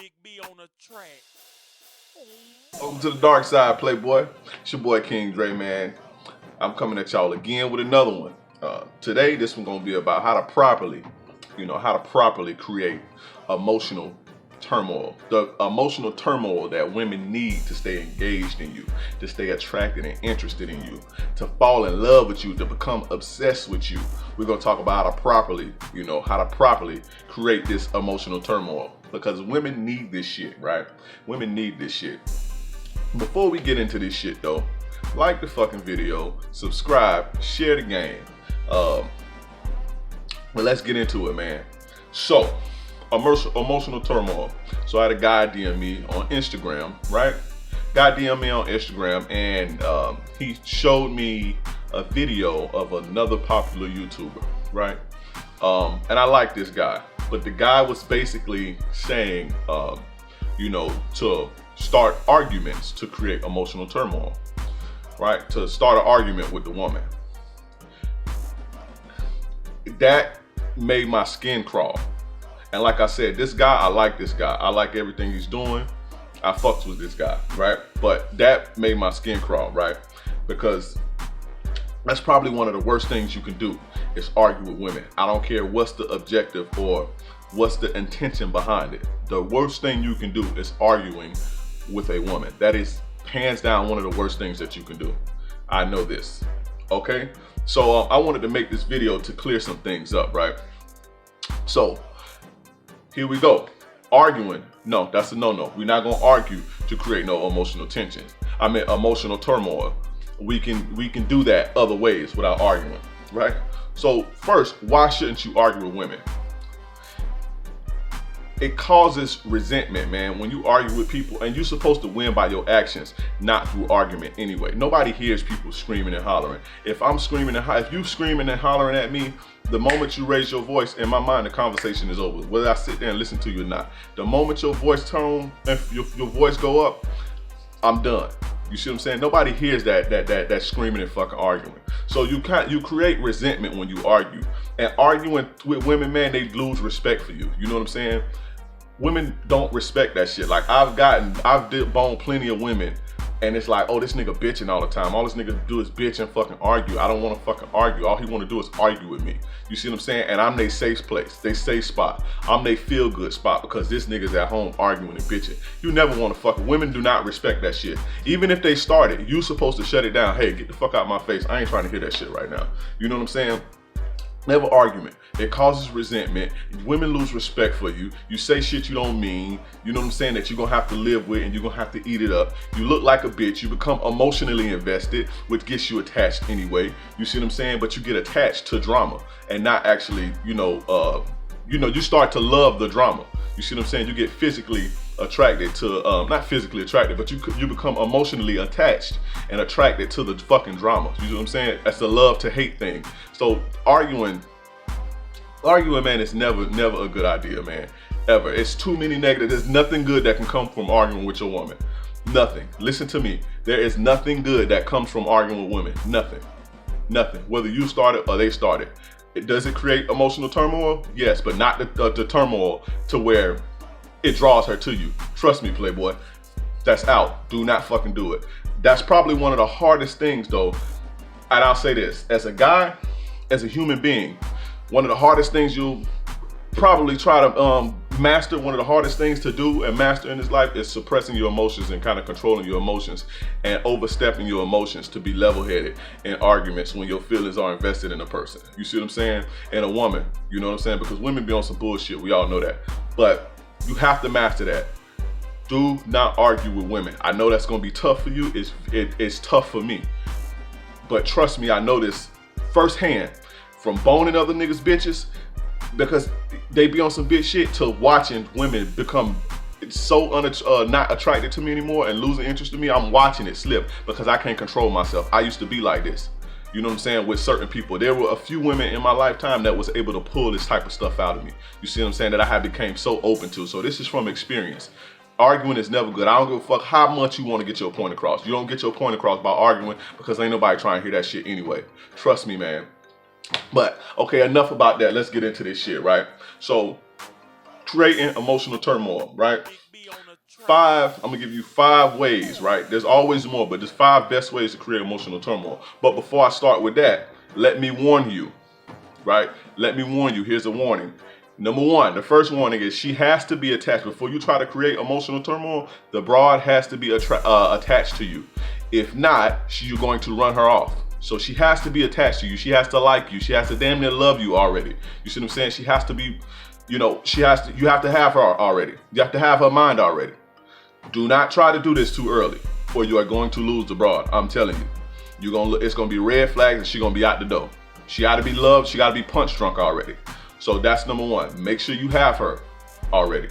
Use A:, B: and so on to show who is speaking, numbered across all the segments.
A: Big B on the track.
B: Welcome to the dark side, Playboy. It's your boy King Dre, man. I'm coming at y'all again with another one. Today, this one's gonna be about how to properly create emotional turmoil. The emotional turmoil that women need to stay engaged in you, to stay attracted and interested in you, to fall in love with you, to become obsessed with you. We're gonna talk about how to properly create this emotional turmoil, because women need this shit, right? Women need this shit. Before we get into this shit though, like the fucking video, subscribe, share the game. But let's get into it, man. So, emotional turmoil. So I had a guy DM me on Instagram, right? Guy DM me on Instagram, and he showed me a video of another popular YouTuber, right? And I like this guy, but the guy was basically saying, to start arguments to create emotional turmoil, right? To start an argument with the woman. That made my skin crawl. And like I said, this guy, I like this guy. I like everything he's doing. I fucks with this guy, right? But that made my skin crawl, right? Because that's probably one of the worst things you can do, is argue with women. I don't care what's the objective or what's the intention behind it. The worst thing you can do is arguing with a woman. That is hands down one of the worst things that you can do. I know this, okay? So I wanted to make this video to clear some things up, right? So here we go. Arguing, no, that's a no-no. We're not gonna argue to create no emotional tension. I mean emotional turmoil. We can do that other ways without arguing, right? So first, why shouldn't you argue with women? It causes resentment, man, when you argue with people, and you're supposed to win by your actions, not through argument anyway. Nobody hears people screaming and hollering. If I'm screaming and if you screaming and hollering at me, the moment you raise your voice, in my mind, the conversation is over. Whether I sit there and listen to you or not. The moment your voice tone, if your voice go up, I'm done. You see what I'm saying? Nobody hears that screaming and fucking arguing. So you create resentment when you argue. And arguing with women, man, they lose respect for you. You know what I'm saying? Women don't respect that shit. Like I've boned plenty of women, and it's like, oh, this nigga bitching all the time. All this nigga do is bitch and fucking argue. I don't want to fucking argue. All he want to do is argue with me. You see what I'm saying? And I'm their safe place, they safe spot. I'm their feel good spot, because this nigga's at home arguing and bitching. You never want to fucking, women do not respect that shit. Even if they started, you supposed to shut it down. Hey, get the fuck out my face. I ain't trying to hear that shit right now. You know what I'm saying? Never argument. It causes resentment. Women lose respect for you. You say shit you don't mean. You know what I'm saying? That you're gonna have to live with, and you're gonna have to eat it up. You look like a bitch. You become emotionally invested, which gets you attached anyway. You see what I'm saying? But you get attached to drama and not actually, you start to love the drama. You see what I'm saying? You get physically attracted to, not physically attracted, but you become emotionally attached and attracted to the fucking drama. You know what I'm saying? That's a love to hate thing. So arguing, man, is never a good idea, man. Ever. It's too many negatives. There's nothing good that can come from arguing with your woman. Nothing. Listen to me. There is nothing good that comes from arguing with women. Nothing. Nothing. Whether you started or they started. Does it create emotional turmoil? Yes, but not the turmoil to where it draws her to you. Trust me, Playboy. That's out. Do not fucking do it. That's probably one of the hardest things though. And I'll say this, as a guy, as a human being, one of the hardest things you'll probably try to master, one of the hardest things to do and master in this life, is suppressing your emotions and kind of controlling your emotions and overstepping your emotions to be level-headed in arguments when your feelings are invested in a person. You see what I'm saying? And a woman, you know what I'm saying? Because women be on some bullshit, we all know that. But you have to master that. Do not argue with women. I know that's gonna be tough for you. It's tough for me. But trust me, I know this firsthand from boning other niggas bitches, because they be on some bitch shit, to watching women become so not attracted to me anymore and losing interest in me. I'm watching it slip because I can't control myself. I used to be like this. You know what I'm saying? With certain people. There were a few women in my lifetime that was able to pull this type of stuff out of me. You see what I'm saying? That I became so open to. So this is from experience. Arguing is never good. I don't give a fuck how much you want to get your point across. You don't get your point across by arguing, because ain't nobody trying to hear that shit anyway. Trust me, man. But okay, enough about that. Let's get into this shit, right? So creating emotional turmoil, right? I'm gonna give you 5 ways, right? There's always more, but there's 5 best ways to create emotional turmoil. But before I start with that, let me warn you, right? Let me warn you. Here's a warning. Number 1, the first warning is she has to be attached. Before you try to create emotional turmoil, the broad has to be attached to you. If not, you're going to run her off. So she has to be attached to you. She has to like you. She has to damn near love you already. You see what I'm saying? She has to be, you have to have her already. You have to have her mind already. Do not try to do this too early, or you are going to lose the broad. I'm telling you. It's gonna be red flags and she's gonna be out the door. She gotta be loved, she gotta be punch drunk already. So that's number 1. Make sure you have her already.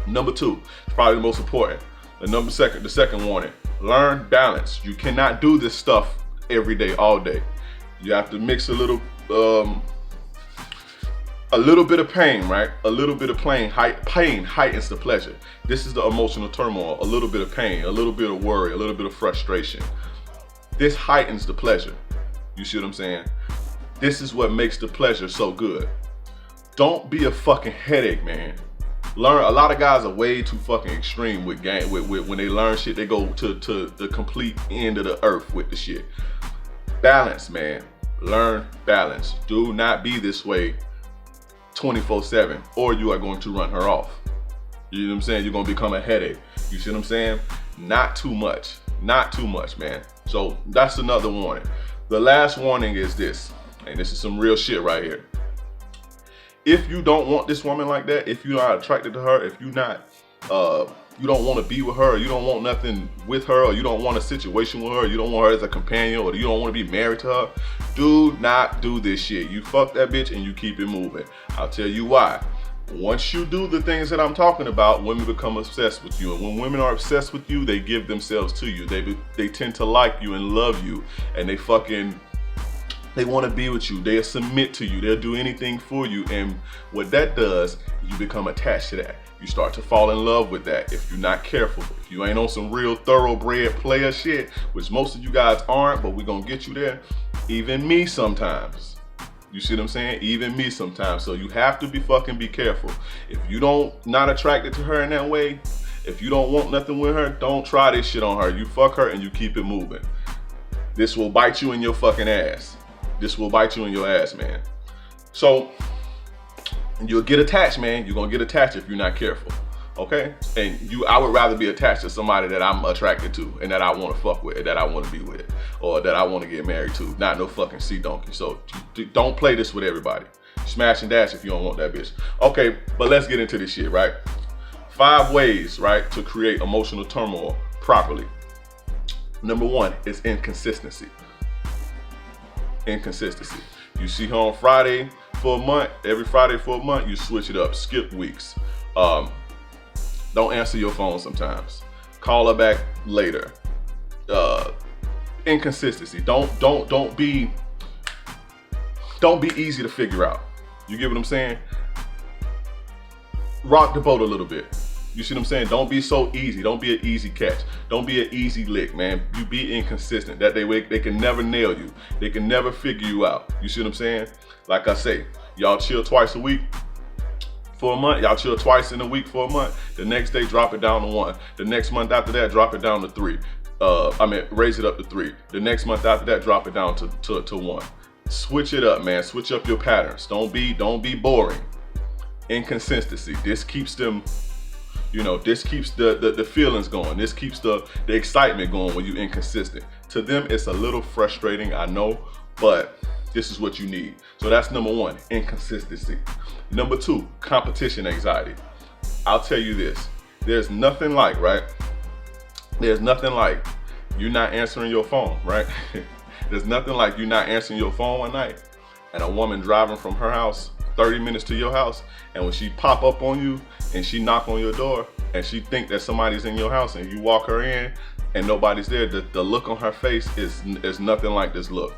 B: Number 2, it's probably the most important. The second warning, learn balance. You cannot do this stuff every day, all day. You have to mix a little bit of pain, right? A little bit of pain heightens the pleasure. This is the emotional turmoil. A little bit of pain, a little bit of worry, a little bit of frustration. This heightens the pleasure. You see what I'm saying? This is what makes the pleasure so good. Don't be a fucking headache, man. A lot of guys are way too fucking extreme with when they learn shit. They go to the complete end of the earth with the shit. Balance, man. Learn balance. Do not be this way 24/7, or you are going to run her off. You know what I'm saying? You're gonna become a headache. You see what I'm saying? Not too much, man. So that's another warning. The last warning is this, and this is some real shit right here. If you don't want this woman like that, if you're not attracted to her, if you're not, you don't want to be with her, you don't want nothing with her, or you don't want a situation with her, you don't want her as a companion, or you don't want to be married to her, do not do this shit. You fuck that bitch and you keep it moving. I'll tell you why. Once you do the things that I'm talking about, women become obsessed with you. And when women are obsessed with you, they give themselves to you. They tend to like you and love you, and they want to be with you. They'll submit to you. They'll do anything for you. And what that does, you become attached to that. You start to fall in love with that if you're not careful. If you ain't on some real thoroughbred player shit, which most of you guys aren't, but we're going to get you there. Even me sometimes. You see what I'm saying? Even me sometimes. So you have to be careful. If you not attracted to her in that way, if you don't want nothing with her, don't try this shit on her. You fuck her and you keep it moving. This will bite you in your fucking ass. This will bite you in your ass, man. So you'll get attached, man. You're gonna get attached if you're not careful. Okay? And I would rather be attached to somebody that I'm attracted to and that I want to fuck with, that I want to be with, or that I want to get married to. Not no fucking sea donkey. So don't play this with everybody. Smash and dash if you don't want that bitch. Okay, but let's get into this shit, right? 5 ways, right, to create emotional turmoil properly. Number 1 is inconsistency. Inconsistency. You see her on Friday for a month, every Friday for a month, you switch it up, skip weeks. Don't answer your phone sometimes. Call her back later. Inconsistency. Don't be easy to figure out. You get what I'm saying? Rock the boat a little bit. You see what I'm saying? Don't be so easy. Don't be an easy catch. Don't be an easy lick, man. You be inconsistent. That they can never nail you. They can never figure you out. You see what I'm saying? Like I say, y'all chill twice a week for a month. Y'all chill twice in a week for a month. The next day, drop it down to 1. The next month after that, drop it down to 3. Raise it up to 3. The next month after that, drop it down to 1. Switch it up, man. Switch up your patterns. Don't be boring. Inconsistency. This keeps them. This keeps the feelings going. This keeps the excitement going when you're inconsistent. To them, it's a little frustrating, I know, but this is what you need. So that's number 1, inconsistency. Number 2, competition anxiety. I'll tell you this. There's nothing like, right? There's nothing like you not answering your phone, right? There's nothing like you not answering your phone one night and a woman driving from her house 30 minutes to your house, and when she pop up on you and she knock on your door and she think that somebody's in your house and you walk her in and nobody's there, the look on her face is nothing like this look.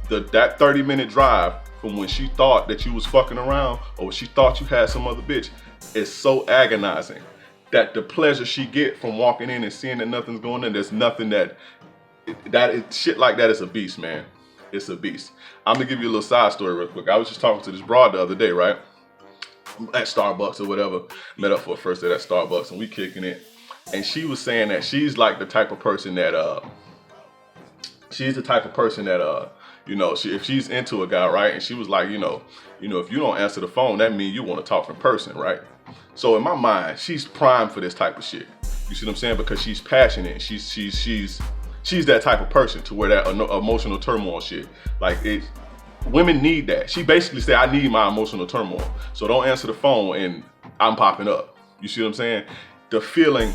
B: That 30-minute drive from when she thought that you was fucking around or when she thought you had some other bitch is so agonizing that the pleasure she get from walking in and seeing that nothing's going on, there's nothing shit like that is a beast, man. It's a beast. I'm gonna give you a little side story real quick. I was just talking to this broad the other day, right? at Starbucks or whatever. Met up for a first date at Starbucks, and we kicking it. And she was saying that she's like the type of person that you know, if she's into a guy, right? And she was like, you know, if you don't answer the phone, that means you want to talk in person, right? So in my mind, she's primed for this type of shit. You see what I'm saying? Because she's passionate. And she's that type of person to where that emotional turmoil shit. Like women need that. She basically said, I need my emotional turmoil. So don't answer the phone and I'm popping up. You see what I'm saying? The feeling,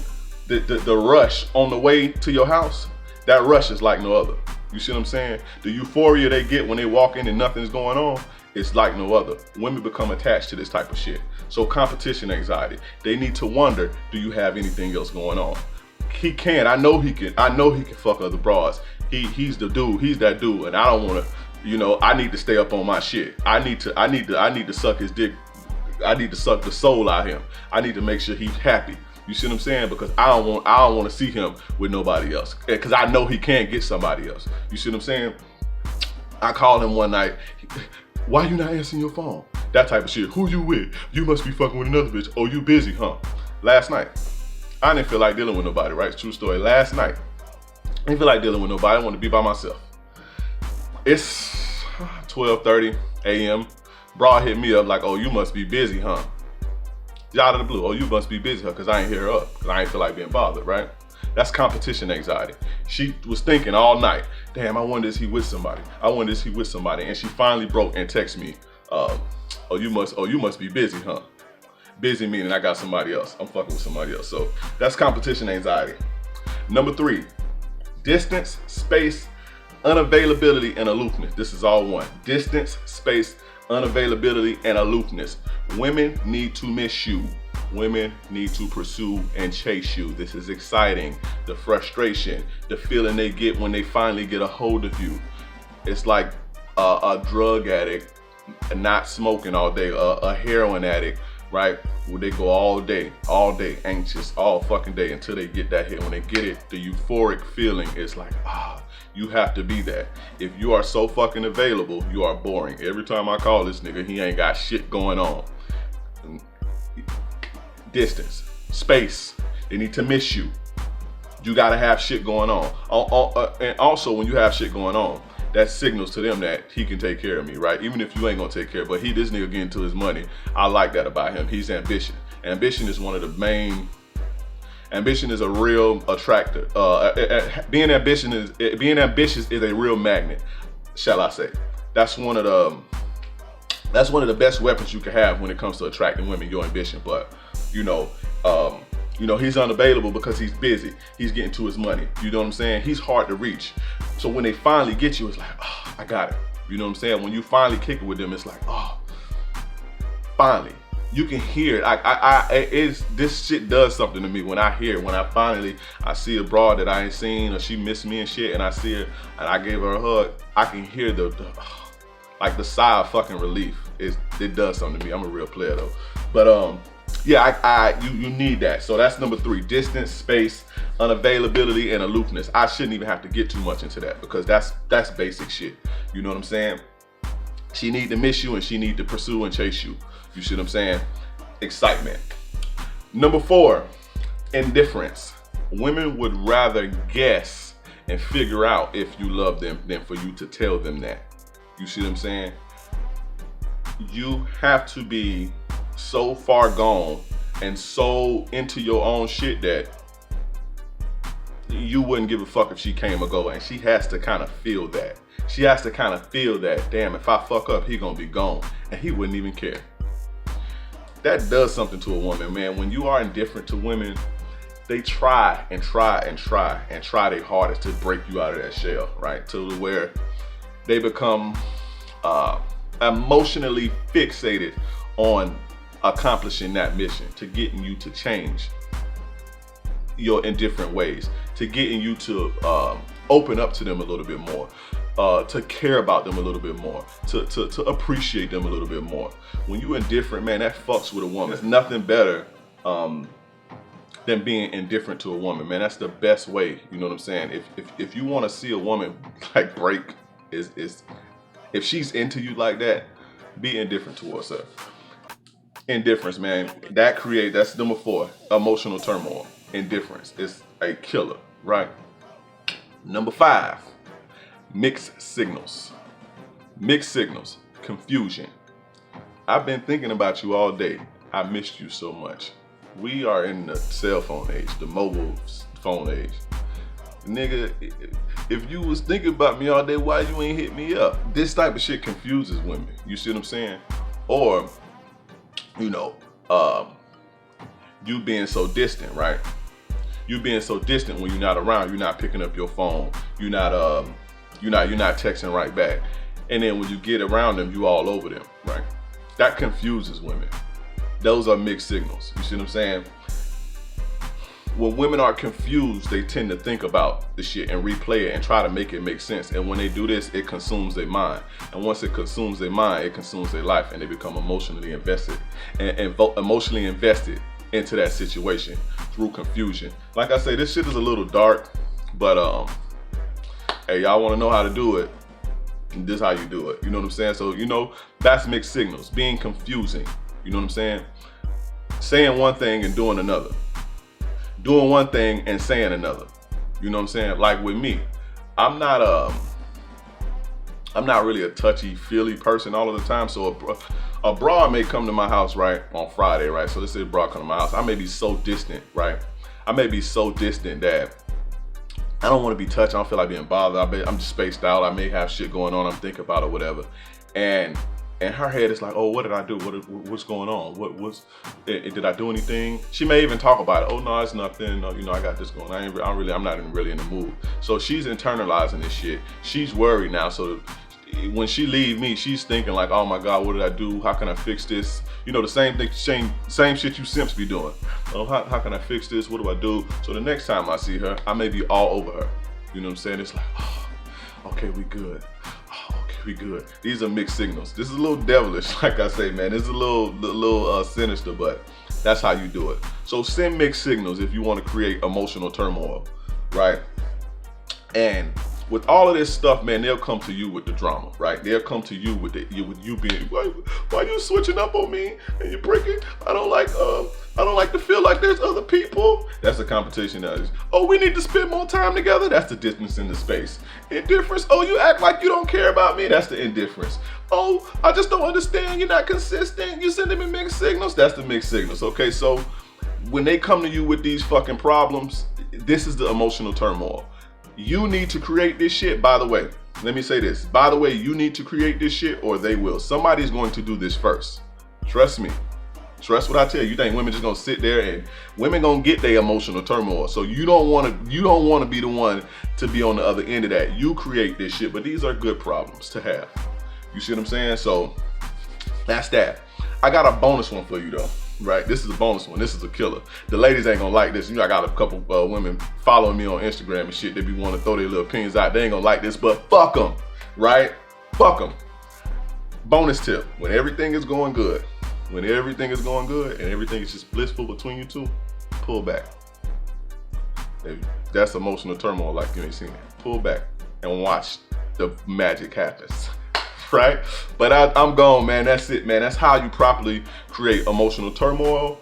B: the rush on the way to your house, that rush is like no other. You see what I'm saying? The euphoria they get when they walk in and nothing's going on, it's like no other. Women become attached to this type of shit. So competition anxiety. They need to wonder, do you have anything else going on? He can. I know he can fuck other broads. He's the dude. He's that dude. And I don't want to, you know, I need to stay up on my shit. I need to suck his dick. I need to suck the soul out of him. I need to make sure he's happy. You see what I'm saying? Because I don't want to see him with nobody else. Because I know he can't get somebody else. You see what I'm saying? I called him one night. Why you not answering your phone? That type of shit. Who you with? You must be fucking with another bitch. Oh, you busy, huh? Last night. I didn't feel like dealing with nobody, right? True story. Last night. I didn't feel like dealing with nobody. I wanted to be by myself. It's 12:30 a.m. Broad hit me up like, oh, you must be busy, huh? Out of the blue, oh, you must be busy, huh? Because I ain't hear her up, because I ain't feel like being bothered, right? That's competition anxiety. She was thinking all night, damn, I wonder is he with somebody? I wonder is he with somebody? And she finally broke and texted me, oh, you must be busy, huh? Busy meaning I got somebody else. I'm fucking with somebody else. So that's competition anxiety. Number 3, distance, space, unavailability, and aloofness. This is all one. Distance, space, unavailability, and aloofness. Women need to miss you. Women need to pursue and chase you. This is exciting. The frustration, the feeling they get when they finally get a hold of you. It's like a drug addict not smoking all day, a heroin addict, right? Where they go all day, anxious, all fucking day until they get that hit. When they get it, the euphoric feeling is like, you have to be that. If you are so fucking available, you are boring. Every time I call this nigga, he ain't got shit going on. Distance, space, they need to miss you. You gotta have shit going on. And also when you have shit going on, that signals to them that he can take care of me, right? Even if you ain't gonna take care, but this nigga getting to his money. I like that about him. He's ambitious. Ambition is one of the main. Ambition is a real attractor. Being ambitious is a real magnet, shall I say? That's one of the best weapons you can have when it comes to attracting women. Your ambition, but he's unavailable because he's busy. He's getting to his money. You know what I'm saying? He's hard to reach. So when they finally get you, it's like, oh, I got it. You know what I'm saying? When you finally kick it with them, it's like, oh, finally. You can hear it. This shit does something to me when I see a broad that I ain't seen or she missed me and shit, and I see her and I gave her a hug. I can hear the sigh of fucking relief. It does something to me. I'm a real player though. But you need that. So that's number 3: distance, space, unavailability, and aloofness. I shouldn't even have to get too much into that because that's basic shit. You know what I'm saying? She need to miss you and she need to pursue and chase you. You see what I'm saying? Excitement. Number 4, indifference. Women would rather guess and figure out if you love them than for you to tell them that. You see what I'm saying? You have to be so far gone and so into your own shit that you wouldn't give a fuck if she came or go, and she has to kind of feel that. She has to kind of feel that, damn, if I fuck up, he gonna be gone, and he wouldn't even care. That does something to a woman, man. When you are indifferent to women, they try their hardest to break you out of that shell, right? To where they become emotionally fixated on accomplishing that mission, to getting you to change your indifferent ways, to getting you to open up to them a little bit more, to care about them a little bit more, to appreciate them a little bit more. When you're indifferent, man, that fucks with a woman. There's nothing better than being indifferent to a woman, man. That's the best way. You know what I'm saying? If you want to see a woman like break, if she's into you like that, be indifferent towards her. Indifference, man. That's number 4. Emotional turmoil. Indifference. It's a killer, right? Number 5, mixed signals. Mixed signals. Confusion. I've been thinking about you all day. I missed you so much. We are in the cell phone age, the mobile phone age. Nigga, if you was thinking about me all day, why you ain't hit me up? This type of shit confuses women. You see what I'm saying? Or, you know, you being so distant, right? You being so distant when you're not around, you're not picking up your phone, you're not texting right back. And then when you get around them, you all over them, right? That confuses women. Those are mixed signals. You see what I'm saying? When women are confused, they tend to think about the shit and replay it and try to make it make sense. And when they do this, it consumes their mind. And once it consumes their mind, it consumes their life, and they become emotionally invested emotionally invested into that situation through confusion. Like I say, this shit is a little dark, but hey, y'all want to know how to do it? This is how you do it. You know what I'm saying? So, you know, that's mixed signals, being confusing. You know what I'm saying? Saying one thing and doing another. Doing one thing and saying another. You know what I'm saying? Like with me, I'm not really a touchy-feely person all of the time. So a broad may come to my house, right, on Friday, right? So let's say a broad come to my house. I may be so distant, right? I may be so distant that I don't want to be touched. I don't feel like being bothered. I'm just spaced out. I may have shit going on I'm thinking about or whatever. And her head is like, oh, what did I do? What's going on? Did I do anything? She may even talk about it. Oh no, it's nothing. No, you know, I got this going. I'm not even really in the mood. So she's internalizing this shit. She's worried now. So when she leave me, she's thinking like, oh my God, what did I do? How can I fix this? You know, the same thing, same shit you simps be doing. Oh, how can I fix this? What do I do? So the next time I see her, I may be all over her. You know what I'm saying? It's like, oh, okay, we good. We good. These are mixed signals. This is a little devilish, like I say, man. It's a little sinister, but that's how you do it. So send mixed signals if you want to create emotional turmoil, right? And with all of this stuff, man, they'll come to you with the drama, right? They'll come to you with you being, why you switching up on me and you breaking? I don't like to feel like there's other people. That's the competition. That is, oh, we need to spend more time together. That's the distance in the space. Indifference. Oh, you act like you don't care about me. That's the indifference. Oh, I just don't understand. You're not consistent. You sending me mixed signals. That's the mixed signals. Okay, so when they come to you with these fucking problems, this is the emotional turmoil. You need to create this shit. By the way, let me say this. By the way, you need to create this shit or they will. Somebody's going to do this first. Trust me. Trust what I tell you. You think women just gonna sit there and women gonna get their emotional turmoil. So you don't want to be the one to be on the other end of that. You create this shit, but these are good problems to have. You see what I'm saying? So that's that. I got a bonus one for you though. Right, this is a bonus one. This is a killer. The ladies ain't gonna like this. You know, I got a couple women following me on Instagram and shit. They be wanting to throw their little opinions out. They ain't gonna like this, but fuck them, right? Fuck them. Bonus tip: when everything is going good, and everything is just blissful between you two, pull back. That's emotional turmoil like you ain't seen it. Pull back and watch the magic happens. Right? But I'm gone, man. That's it, man. That's how you properly create emotional turmoil.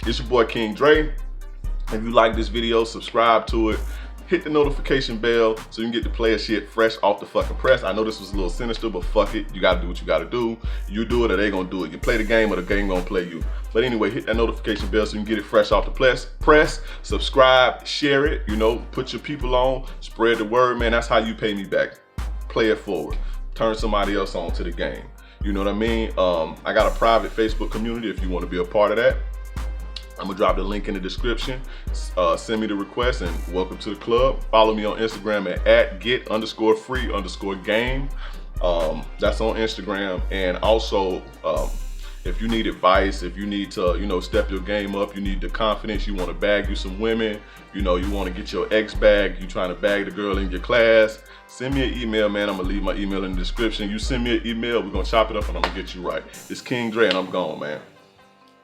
B: It's your boy King Dre. If you like this video, subscribe to it. Hit the notification bell so you can get the player shit fresh off the fucking press. I know this was a little sinister, but fuck it. You gotta do what you gotta do. You do it or they gonna do it. You play the game or the game gonna play you. But anyway, hit that notification bell so you can get it fresh off the press. Subscribe, share it, you know, put your people on, spread the word, man. That's how you pay me back. Play it forward. Turn somebody else on to the game. You know what I mean? I got a private Facebook community if you want to be a part of that. I'm gonna drop the link in the description. Send me the request and welcome to the club. Follow me on Instagram at get_free_game. That's on Instagram. And also, if you need advice, if you need to, you know, step your game up, you need the confidence, you want to bag you some women, you know, you want to get your ex bag, you trying to bag the girl in your class, send me an email, man. I'm gonna leave my email in the description. You send me an email, we're gonna chop it up and I'm gonna get you right. It's King Dre and I'm gone, man.